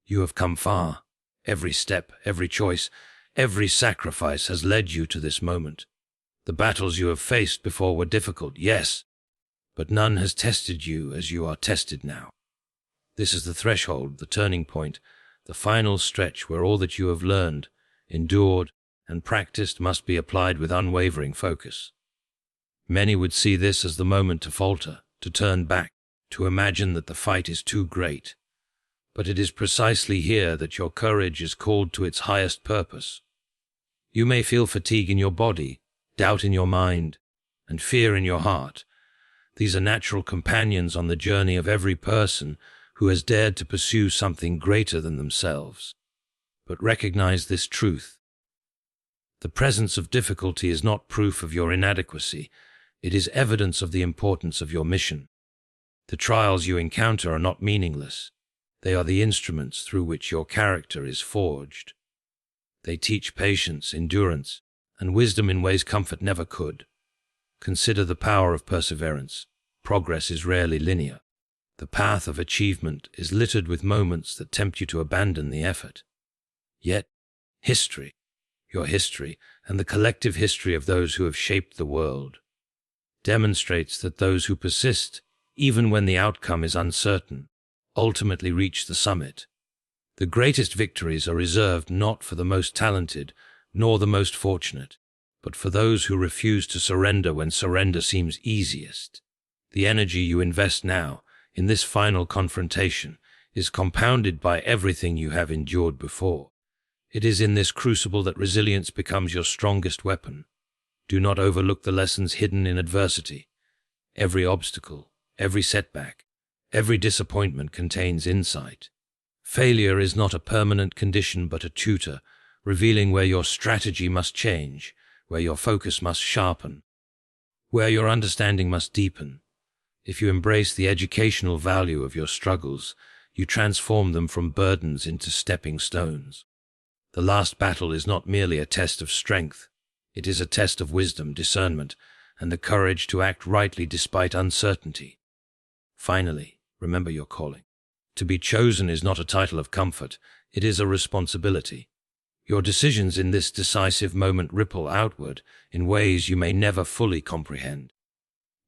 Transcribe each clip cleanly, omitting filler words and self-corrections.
You have come far. Every step, every choice, every sacrifice has led you to this moment. The battles you have faced before were difficult, yes, but none has tested you as you are tested now. This is the threshold, the turning point, the final stretch where all that you have learned, endured, and practiced must be applied with unwavering focus. Many would see this as the moment to falter, to turn back, to imagine that the fight is too great. But it is precisely here that your courage is called to its highest purpose. You may feel fatigue in your body, doubt in your mind, and fear in your heart. These are natural companions on the journey of every person who has dared to pursue something greater than themselves. But recognize this truth. The presence of difficulty is not proof of your inadequacy. It is evidence of the importance of your mission. The trials you encounter are not meaningless. They are the instruments through which your character is forged. They teach patience, endurance, and wisdom in ways comfort never could. Consider the power of perseverance. Progress is rarely linear. The path of achievement is littered with moments that tempt you to abandon the effort. Yet, history, your history, and the collective history of those who have shaped the world, demonstrates that those who persist, even when the outcome is uncertain, ultimately reach the summit. The greatest victories are reserved not for the most talented, nor the most fortunate, but for those who refuse to surrender when surrender seems easiest. The energy you invest now, in this final confrontation, is compounded by everything you have endured before. It is in this crucible that resilience becomes your strongest weapon. Do not overlook the lessons hidden in adversity. Every obstacle, every setback, every disappointment contains insight. Failure is not a permanent condition but a tutor, revealing where your strategy must change, where your focus must sharpen, where your understanding must deepen. If you embrace the educational value of your struggles, you transform them from burdens into stepping stones. The last battle is not merely a test of strength. It is a test of wisdom, discernment, and the courage to act rightly despite uncertainty. Finally, remember your calling. To be chosen is not a title of comfort, it is a responsibility. Your decisions in this decisive moment ripple outward in ways you may never fully comprehend.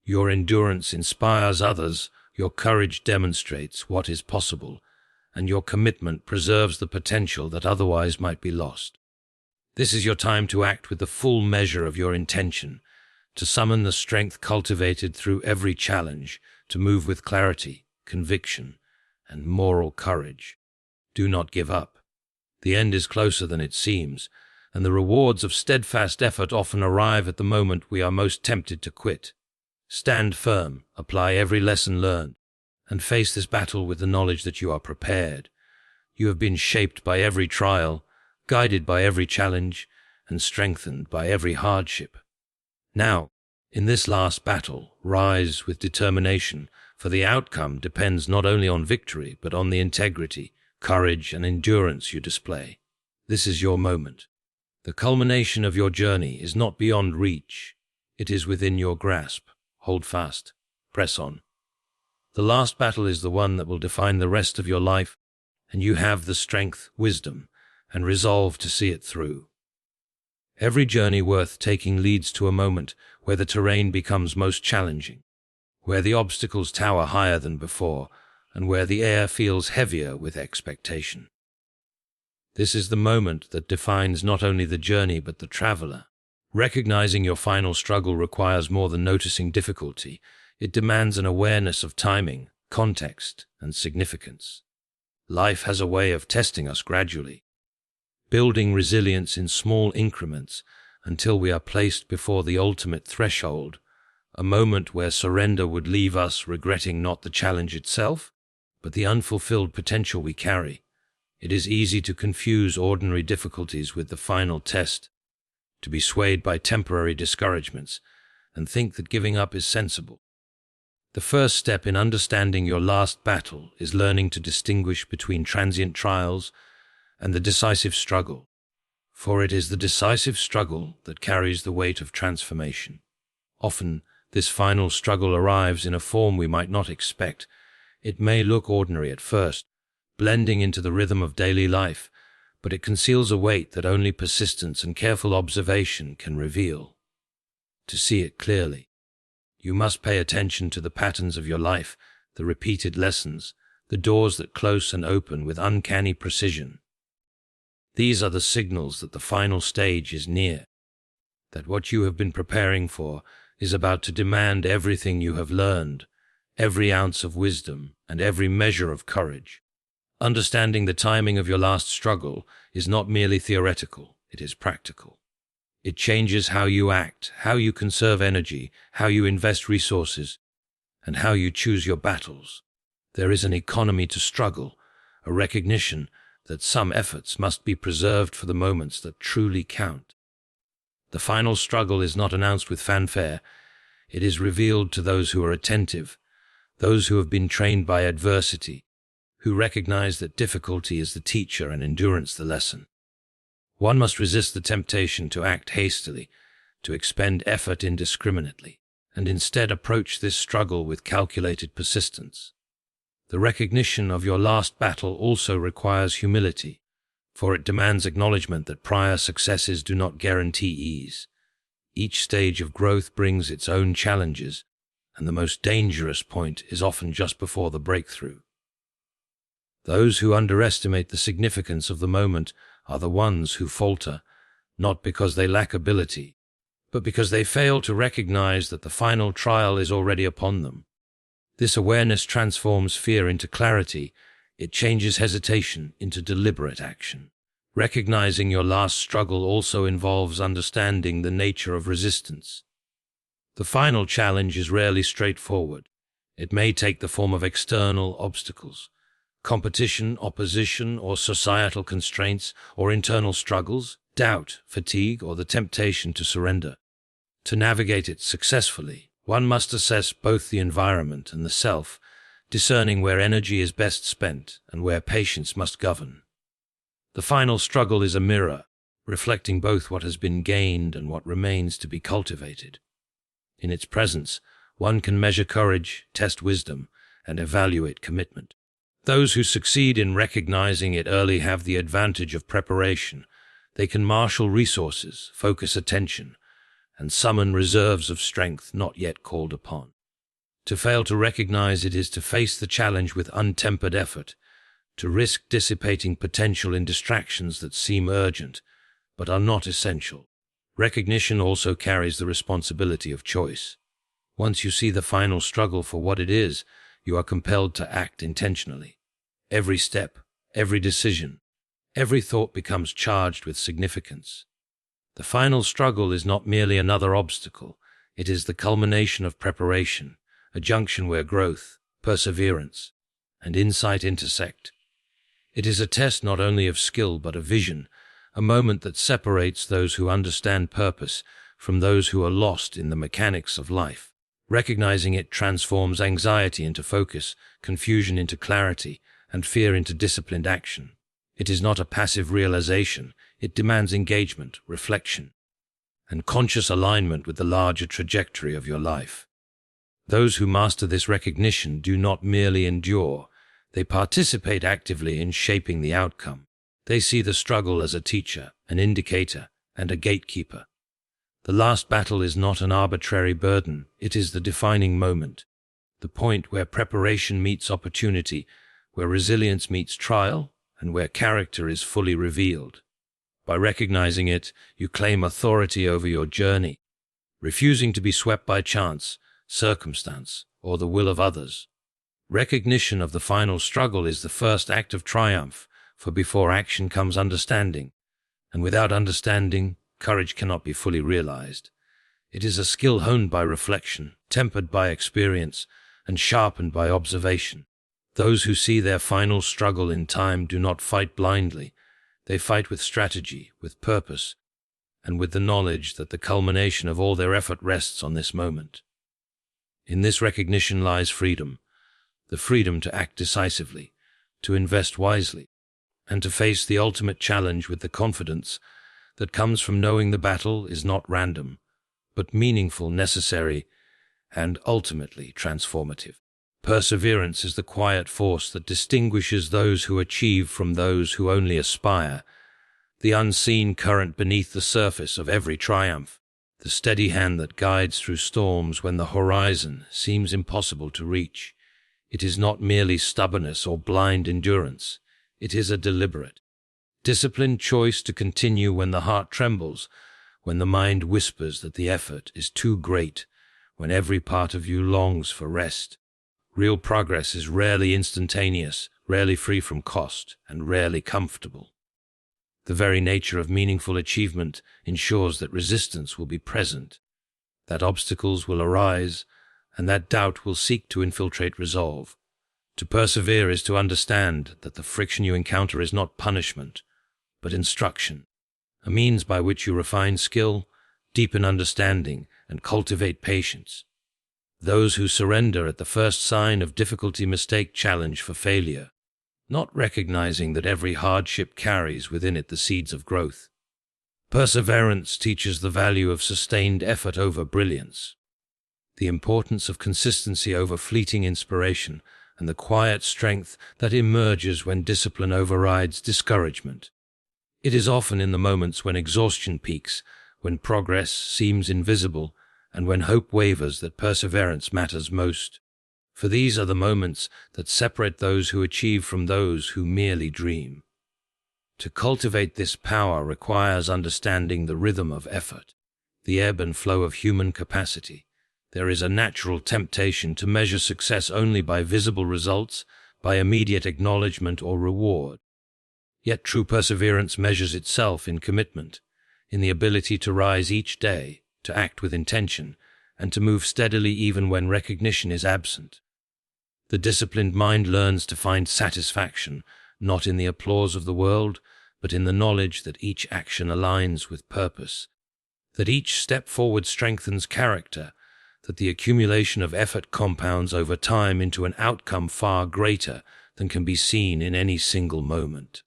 Your endurance inspires others, your courage demonstrates what is possible, and your commitment preserves the potential that otherwise might be lost. This is your time to act with the full measure of your intention, to summon the strength cultivated through every challenge, to move with clarity, conviction, and moral courage. Do not give up. The end is closer than it seems, and the rewards of steadfast effort often arrive at the moment we are most tempted to quit. Stand firm, apply every lesson learned, and face this battle with the knowledge that you are prepared. You have been shaped by every trial, guided by every challenge, and strengthened by every hardship. Now, in this last battle, rise with determination, for the outcome depends not only on victory, but on the integrity, courage, and endurance you display. This is your moment. The culmination of your journey is not beyond reach. It is within your grasp. Hold fast. Press on. The last battle is the one that will define the rest of your life, and you have the strength, wisdom, and resolve to see it through. Every journey worth taking leads to a moment where the terrain becomes most challenging, where the obstacles tower higher than before, and where the air feels heavier with expectation. This is the moment that defines not only the journey but the traveler. Recognizing your final struggle requires more than noticing difficulty. It demands an awareness of timing, context, and significance. Life has a way of testing us gradually, building resilience in small increments until we are placed before the ultimate threshold, a moment where surrender would leave us regretting not the challenge itself, but the unfulfilled potential we carry. It is easy to confuse ordinary difficulties with the final test, to be swayed by temporary discouragements, and think that giving up is sensible. The first step in understanding your last battle is learning to distinguish between transient trials and the decisive struggle, for it is the decisive struggle that carries the weight of transformation. Often, this final struggle arrives in a form we might not expect. It may look ordinary at first, blending into the rhythm of daily life, but it conceals a weight that only persistence and careful observation can reveal. To see it clearly, you must pay attention to the patterns of your life, the repeated lessons, the doors that close and open with uncanny precision. These are the signals that the final stage is near, that what you have been preparing for is about to demand everything you have learned, every ounce of wisdom and every measure of courage. Understanding the timing of your last struggle is not merely theoretical, it is practical. It changes how you act, how you conserve energy, how you invest resources, and how you choose your battles. There is an economy to struggle, a recognition that some efforts must be preserved for the moments that truly count. The final struggle is not announced with fanfare. It is revealed to those who are attentive, those who have been trained by adversity, who recognize that difficulty is the teacher and endurance the lesson. One must resist the temptation to act hastily, to expend effort indiscriminately, and instead approach this struggle with calculated persistence. The recognition of your last battle also requires humility, for it demands acknowledgement that prior successes do not guarantee ease. Each stage of growth brings its own challenges, and the most dangerous point is often just before the breakthrough. Those who underestimate the significance of the moment are the ones who falter, not because they lack ability, but because they fail to recognize that the final trial is already upon them. This awareness transforms fear into clarity. It changes hesitation into deliberate action. Recognizing your last struggle also involves understanding the nature of resistance. The final challenge is rarely straightforward. It may take the form of external obstacles, competition, opposition, or societal constraints, or internal struggles, doubt, fatigue, or the temptation to surrender. To navigate it successfully, one must assess both the environment and the self, discerning where energy is best spent and where patience must govern. The final struggle is a mirror, reflecting both what has been gained and what remains to be cultivated. In its presence, one can measure courage, test wisdom, and evaluate commitment. Those who succeed in recognizing it early have the advantage of preparation. They can marshal resources, focus attention, and summon reserves of strength not yet called upon. To fail to recognize it is to face the challenge with untempered effort, to risk dissipating potential in distractions that seem urgent, but are not essential. Recognition also carries the responsibility of choice. Once you see the final struggle for what it is, you are compelled to act intentionally. Every step, every decision, every thought becomes charged with significance. The final struggle is not merely another obstacle, it is the culmination of preparation, a junction where growth, perseverance, and insight intersect. It is a test not only of skill but of vision, a moment that separates those who understand purpose from those who are lost in the mechanics of life. Recognizing it transforms anxiety into focus, confusion into clarity, and fear into disciplined action. It is not a passive realization, it demands engagement, reflection, and conscious alignment with the larger trajectory of your life. Those who master this recognition do not merely endure, they participate actively in shaping the outcome. They see the struggle as a teacher, an indicator, and a gatekeeper. The last battle is not an arbitrary burden, it is the defining moment, the point where preparation meets opportunity, where resilience meets trial, and where character is fully revealed. By recognizing it, you claim authority over your journey, refusing to be swept by chance, circumstance, or the will of others. Recognition of the final struggle is the first act of triumph, for before action comes understanding, and without understanding, courage cannot be fully realized. It is a skill honed by reflection, tempered by experience, and sharpened by observation. Those who see their final struggle in time do not fight blindly. They fight with strategy, with purpose, and with the knowledge that the culmination of all their effort rests on this moment. In this recognition lies freedom, the freedom to act decisively, to invest wisely, and to face the ultimate challenge with the confidence that comes from knowing the battle is not random, but meaningful, necessary, and ultimately transformative. Perseverance is the quiet force that distinguishes those who achieve from those who only aspire, the unseen current beneath the surface of every triumph, the steady hand that guides through storms when the horizon seems impossible to reach. It is not merely stubbornness or blind endurance. It is a deliberate, disciplined choice to continue when the heart trembles, when the mind whispers that the effort is too great, when every part of you longs for rest. Real progress is rarely instantaneous, rarely free from cost, and rarely comfortable. The very nature of meaningful achievement ensures that resistance will be present, that obstacles will arise, and that doubt will seek to infiltrate resolve. To persevere is to understand that the friction you encounter is not punishment, but instruction, a means by which you refine skill, deepen understanding, and cultivate patience. Those who surrender at the first sign of difficulty mistake challenge for failure, not recognizing that every hardship carries within it the seeds of growth. Perseverance teaches the value of sustained effort over brilliance, the importance of consistency over fleeting inspiration, and the quiet strength that emerges when discipline overrides discouragement. It is often in the moments when exhaustion peaks, when progress seems invisible, and when hope wavers that perseverance matters most. For these are the moments that separate those who achieve from those who merely dream. To cultivate this power requires understanding the rhythm of effort, the ebb and flow of human capacity. There is a natural temptation to measure success only by visible results, by immediate acknowledgement or reward. Yet true perseverance measures itself in commitment, in the ability to rise each day, to act with intention, and to move steadily even when recognition is absent. The disciplined mind learns to find satisfaction not in the applause of the world, but in the knowledge that each action aligns with purpose, that each step forward strengthens character, that the accumulation of effort compounds over time into an outcome far greater than can be seen in any single moment.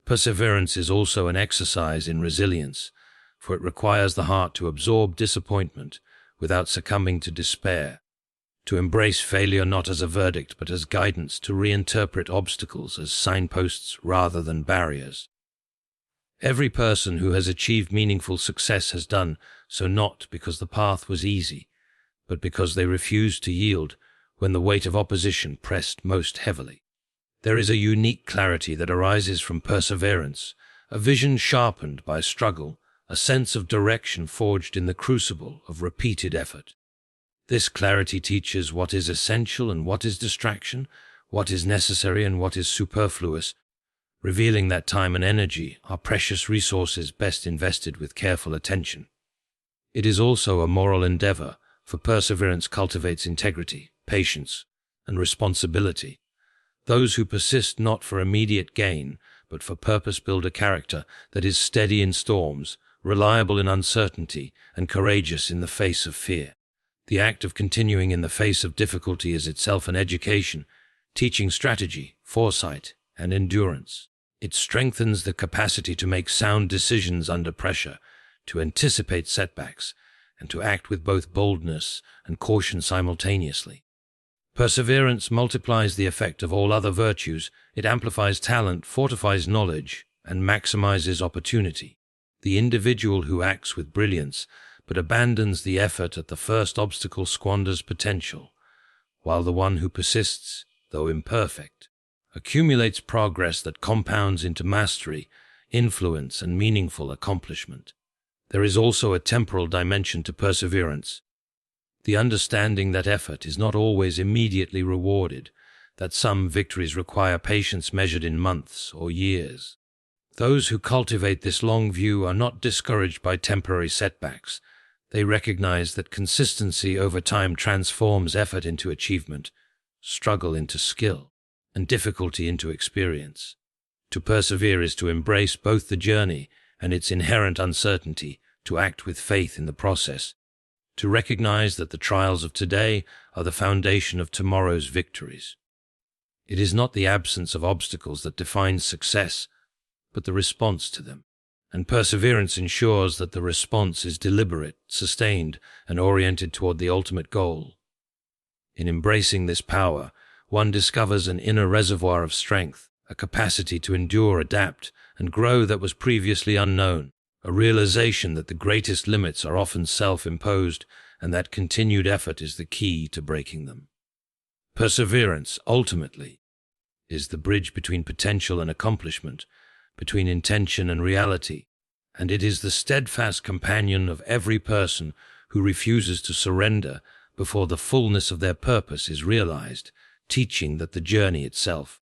Perseverance is also an exercise in resilience, for it requires the heart to absorb disappointment without succumbing to despair, to embrace failure not as a verdict but as guidance, to reinterpret obstacles as signposts rather than barriers. Every person who has achieved meaningful success has done so not because the path was easy, but because they refused to yield when the weight of opposition pressed most heavily. There is a unique clarity that arises from perseverance, a vision sharpened by struggle, a sense of direction forged in the crucible of repeated effort. This clarity teaches what is essential and what is distraction, what is necessary and what is superfluous, revealing that time and energy are precious resources best invested with careful attention. It is also a moral endeavor, for perseverance cultivates integrity, patience, and responsibility. Those who persist not for immediate gain, but for purpose build a character that is steady in storms, reliable in uncertainty, and courageous in the face of fear. The act of continuing in the face of difficulty is itself an education, teaching strategy, foresight, and endurance. It strengthens the capacity to make sound decisions under pressure, to anticipate setbacks, and to act with both boldness and caution simultaneously. Perseverance multiplies the effect of all other virtues. It amplifies talent, fortifies knowledge, and maximizes opportunity. The individual who acts with brilliance but abandons the effort at the first obstacle squanders potential, while the one who persists, though imperfect, accumulates progress that compounds into mastery, influence, and meaningful accomplishment. There is also a temporal dimension to perseverance, the understanding that effort is not always immediately rewarded, that some victories require patience measured in months or years. Those who cultivate this long view are not discouraged by temporary setbacks. They recognize that consistency over time transforms effort into achievement, struggle into skill, and difficulty into experience. To persevere is to embrace both the journey and its inherent uncertainty, to act with faith in the process, to recognize that the trials of today are the foundation of tomorrow's victories. It is not the absence of obstacles that defines success, but the response to them. And perseverance ensures that the response is deliberate, sustained, and oriented toward the ultimate goal. In embracing this power, one discovers an inner reservoir of strength, a capacity to endure, adapt, and grow that was previously unknown, a realization that the greatest limits are often self-imposed and that continued effort is the key to breaking them. Perseverance, ultimately, is the bridge between potential and accomplishment, between intention and reality, and it is the steadfast companion of every person who refuses to surrender before the fullness of their purpose is realized, teaching that the journey itself,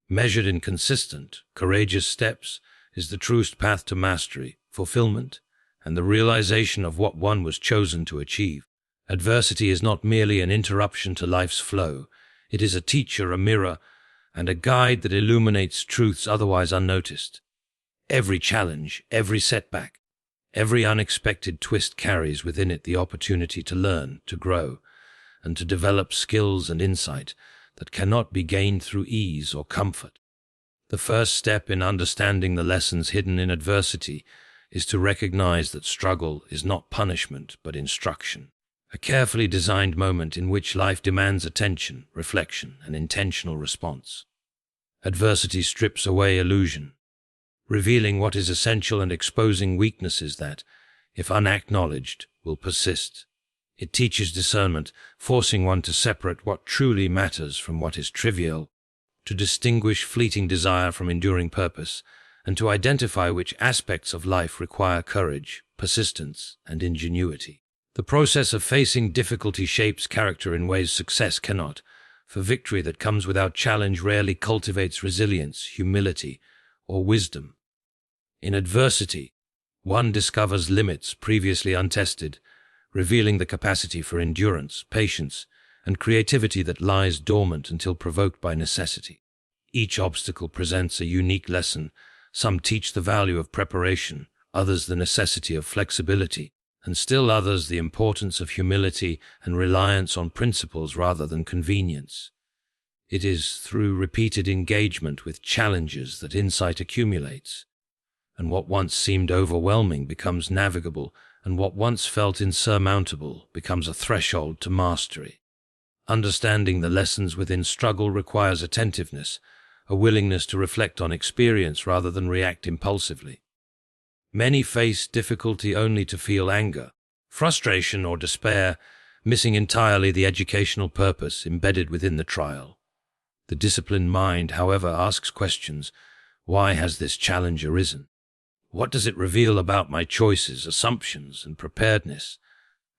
measured in consistent, courageous steps, is the truest path to mastery, fulfillment, and the realization of what one was chosen to achieve. Adversity is not merely an interruption to life's flow. It is a teacher, a mirror, and a guide that illuminates truths otherwise unnoticed. Every challenge, every setback, every unexpected twist carries within it the opportunity to learn, to grow, and to develop skills and insight that cannot be gained through ease or comfort. The first step in understanding the lessons hidden in adversity is to recognize that struggle is not punishment but instruction, a carefully designed moment in which life demands attention, reflection, and intentional response. Adversity strips away illusion, revealing what is essential and exposing weaknesses that, if unacknowledged, will persist. It teaches discernment, forcing one to separate what truly matters from what is trivial, to distinguish fleeting desire from enduring purpose, and to identify which aspects of life require courage, persistence, and ingenuity. The process of facing difficulty shapes character in ways success cannot, for victory that comes without challenge rarely cultivates resilience, humility, or wisdom. In adversity, one discovers limits previously untested, revealing the capacity for endurance, patience, and creativity that lies dormant until provoked by necessity. Each obstacle presents a unique lesson. Some teach the value of preparation, others the necessity of flexibility, and still others the importance of humility and reliance on principles rather than convenience. It is through repeated engagement with challenges that insight accumulates, and what once seemed overwhelming becomes navigable, and what once felt insurmountable becomes a threshold to mastery. Understanding the lessons within struggle requires attentiveness, a willingness to reflect on experience rather than react impulsively. Many face difficulty only to feel anger, frustration, or despair, missing entirely the educational purpose embedded within the trial. The disciplined mind, however, asks questions. Why has this challenge arisen? What does it reveal about my choices, assumptions, and preparedness?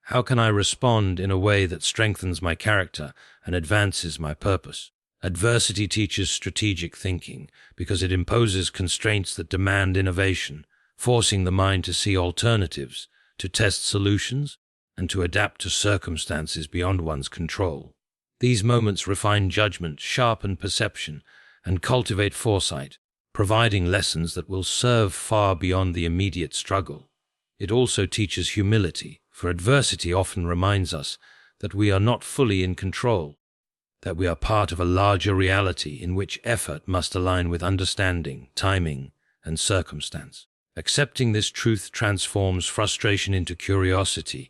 How can I respond in a way that strengthens my character and advances my purpose? Adversity teaches strategic thinking because it imposes constraints that demand innovation, forcing the mind to see alternatives, to test solutions, and to adapt to circumstances beyond one's control. These moments refine judgment, sharpen perception, and cultivate foresight, providing lessons that will serve far beyond the immediate struggle. It also teaches humility, for adversity often reminds us that we are not fully in control, that we are part of a larger reality in which effort must align with understanding, timing, and circumstance. Accepting this truth transforms frustration into curiosity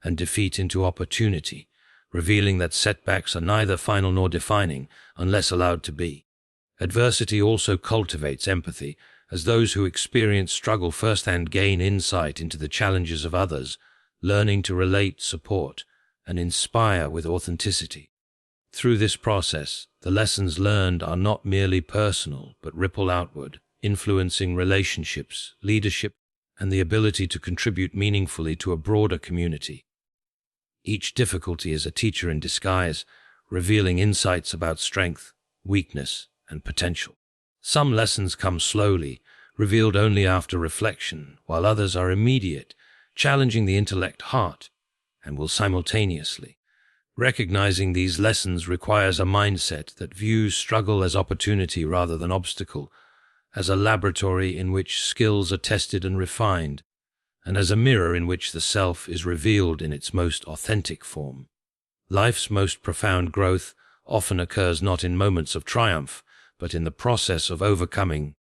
and defeat into opportunity, revealing that setbacks are neither final nor defining unless allowed to be. Adversity also cultivates empathy, as those who experience struggle firsthand gain insight into the challenges of others, learning to relate, support, and inspire with authenticity. Through this process, the lessons learned are not merely personal but ripple outward, influencing relationships, leadership, and the ability to contribute meaningfully to a broader community. Each difficulty is a teacher in disguise, revealing insights about strength, weakness, and potential. Some lessons come slowly, revealed only after reflection, while others are immediate, challenging the intellect, heart, and will simultaneously. Recognizing these lessons requires a mindset that views struggle as opportunity rather than obstacle, as a laboratory in which skills are tested and refined, and as a mirror in which the self is revealed in its most authentic form. Life's most profound growth often occurs not in moments of triumph, but in the process of overcoming,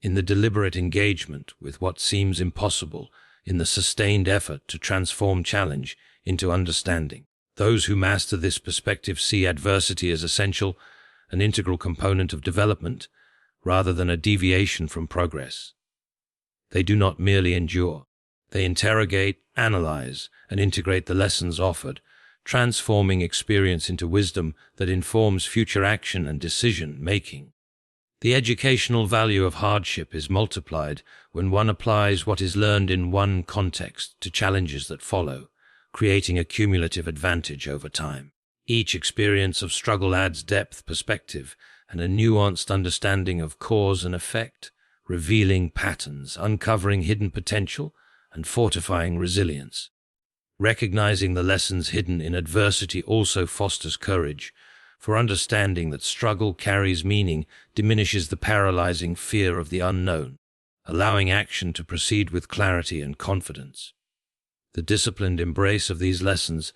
in the deliberate engagement with what seems impossible, in the sustained effort to transform challenge into understanding. Those who master this perspective see adversity as essential, an integral component of development, rather than a deviation from progress. They do not merely endure. They interrogate, analyze, and integrate the lessons offered, transforming experience into wisdom that informs future action and decision-making. The educational value of hardship is multiplied when one applies what is learned in one context to challenges that follow, creating a cumulative advantage over time. Each experience of struggle adds depth, perspective, and a nuanced understanding of cause and effect, revealing patterns, uncovering hidden potential, and fortifying resilience. Recognizing the lessons hidden in adversity also fosters courage, for understanding that struggle carries meaning diminishes the paralyzing fear of the unknown, allowing action to proceed with clarity and confidence. The disciplined embrace of these lessons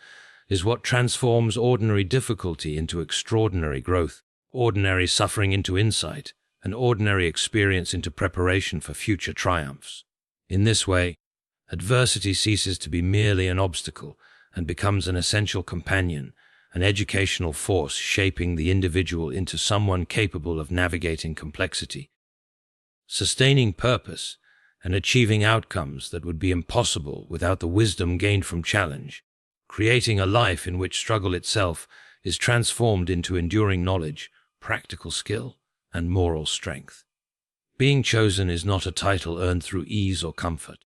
is what transforms ordinary difficulty into extraordinary growth, ordinary suffering into insight, and ordinary experience into preparation for future triumphs. In this way, adversity ceases to be merely an obstacle and becomes an essential companion, an educational force shaping the individual into someone capable of navigating complexity, sustaining purpose, and achieving outcomes that would be impossible without the wisdom gained from challenge, creating a life in which struggle itself is transformed into enduring knowledge, practical skill, and moral strength. Being chosen is not a title earned through ease or comfort,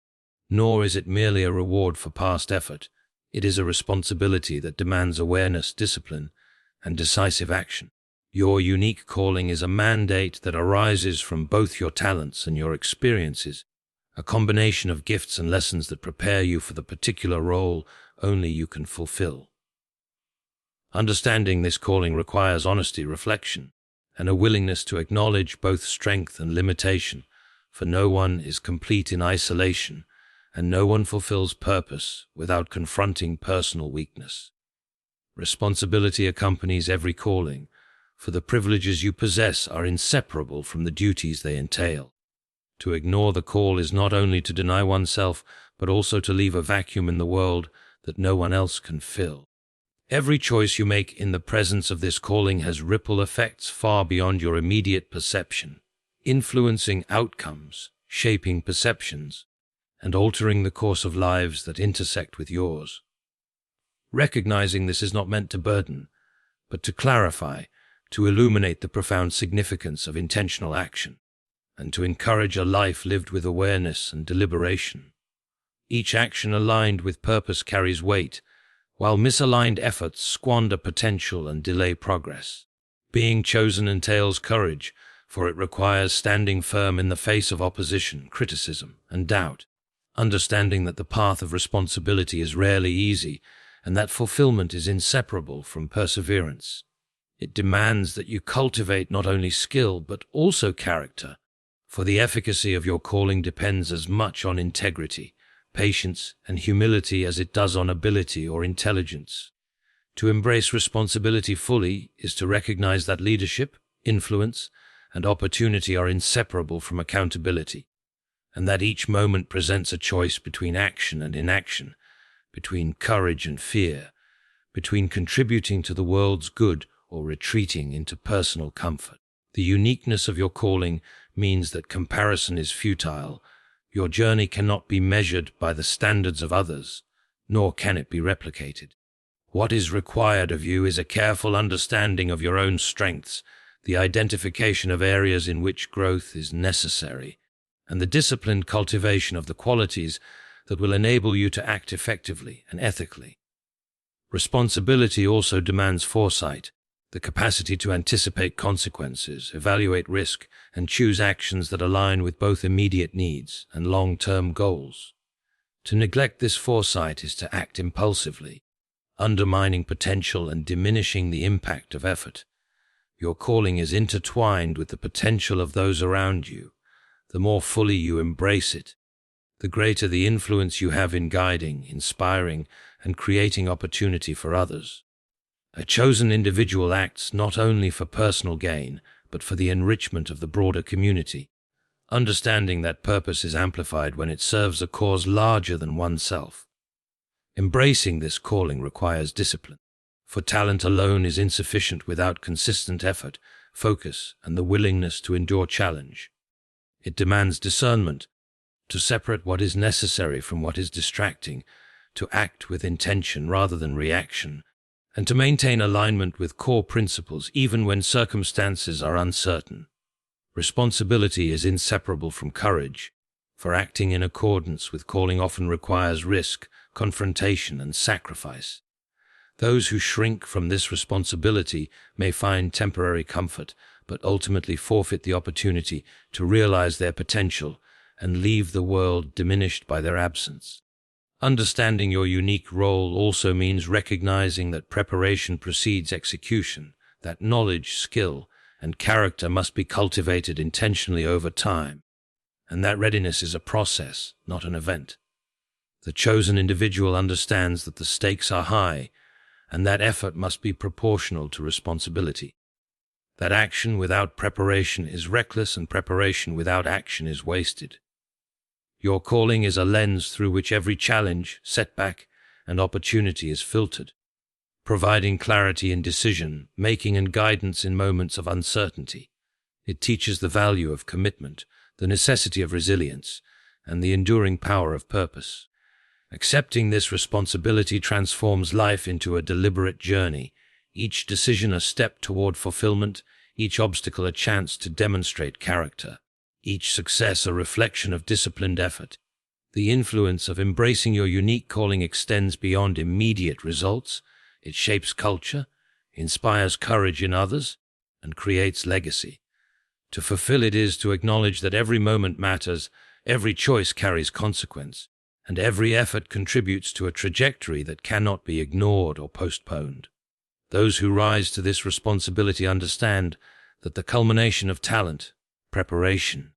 nor is it merely a reward for past effort. It is a responsibility that demands awareness, discipline, and decisive action. Your unique calling is a mandate that arises from both your talents and your experiences, a combination of gifts and lessons that prepare you for the particular role only you can fulfill. Understanding this calling requires honesty, reflection, and a willingness to acknowledge both strength and limitation, for no one is complete in isolation, and no one fulfills purpose without confronting personal weakness. Responsibility accompanies every calling, for the privileges you possess are inseparable from the duties they entail. To ignore the call is not only to deny oneself, but also to leave a vacuum in the world that no one else can fill. Every choice you make in the presence of this calling has ripple effects far beyond your immediate perception, influencing outcomes, shaping perceptions, and altering the course of lives that intersect with yours. Recognizing this is not meant to burden, but to clarify, to illuminate the profound significance of intentional action, and to encourage a life lived with awareness and deliberation. Each action aligned with purpose carries weight, while misaligned efforts squander potential and delay progress. Being chosen entails courage, for it requires standing firm in the face of opposition, criticism, and doubt, understanding that the path of responsibility is rarely easy and that fulfillment is inseparable from perseverance. It demands that you cultivate not only skill but also character, for the efficacy of your calling depends as much on integrity, patience, and humility as it does on ability or intelligence. To embrace responsibility fully is to recognize that leadership, influence, and opportunity are inseparable from accountability, and that each moment presents a choice between action and inaction, between courage and fear, between contributing to the world's good or retreating into personal comfort. The uniqueness of your calling means that comparison is futile. Your journey cannot be measured by the standards of others, nor can it be replicated. What is required of you is a careful understanding of your own strengths, the identification of areas in which growth is necessary, and the disciplined cultivation of the qualities that will enable you to act effectively and ethically. Responsibility also demands foresight, the capacity to anticipate consequences, evaluate risk, and choose actions that align with both immediate needs and long-term goals. To neglect this foresight is to act impulsively, undermining potential and diminishing the impact of effort. Your calling is intertwined with the potential of those around you. The more fully you embrace it, the greater the influence you have in guiding, inspiring, and creating opportunity for others. A chosen individual acts not only for personal gain, but for the enrichment of the broader community, understanding that purpose is amplified when it serves a cause larger than oneself. Embracing this calling requires discipline. For talent alone is insufficient without consistent effort, focus, and the willingness to endure challenge. It demands discernment, to separate what is necessary from what is distracting, to act with intention rather than reaction, and to maintain alignment with core principles even when circumstances are uncertain. Responsibility is inseparable from courage, for acting in accordance with calling often requires risk, confrontation, and sacrifice. Those who shrink from this responsibility may find temporary comfort, but ultimately forfeit the opportunity to realize their potential and leave the world diminished by their absence. Understanding your unique role also means recognizing that preparation precedes execution, that knowledge, skill, and character must be cultivated intentionally over time, and that readiness is a process, not an event. The chosen individual understands that the stakes are high, and that effort must be proportional to responsibility. That action without preparation is reckless, and preparation without action is wasted. Your calling is a lens through which every challenge, setback, and opportunity is filtered, providing clarity in decision, making and guidance in moments of uncertainty. It teaches the value of commitment, the necessity of resilience, and the enduring power of purpose. Accepting this responsibility transforms life into a deliberate journey, each decision a step toward fulfillment, each obstacle a chance to demonstrate character, each success a reflection of disciplined effort. The influence of embracing your unique calling extends beyond immediate results. It shapes culture, inspires courage in others, and creates legacy. To fulfill it is to acknowledge that every moment matters, every choice carries consequence, and every effort contributes to a trajectory that cannot be ignored or postponed. Those who rise to this responsibility understand that the culmination of talent, preparation,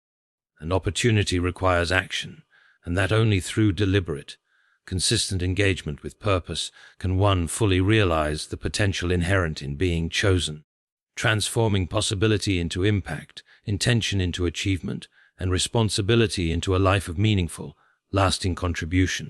and opportunity requires action, and that only through deliberate, consistent engagement with purpose can one fully realize the potential inherent in being chosen, transforming possibility into impact, intention into achievement, and responsibility into a life of meaningful, lasting contribution.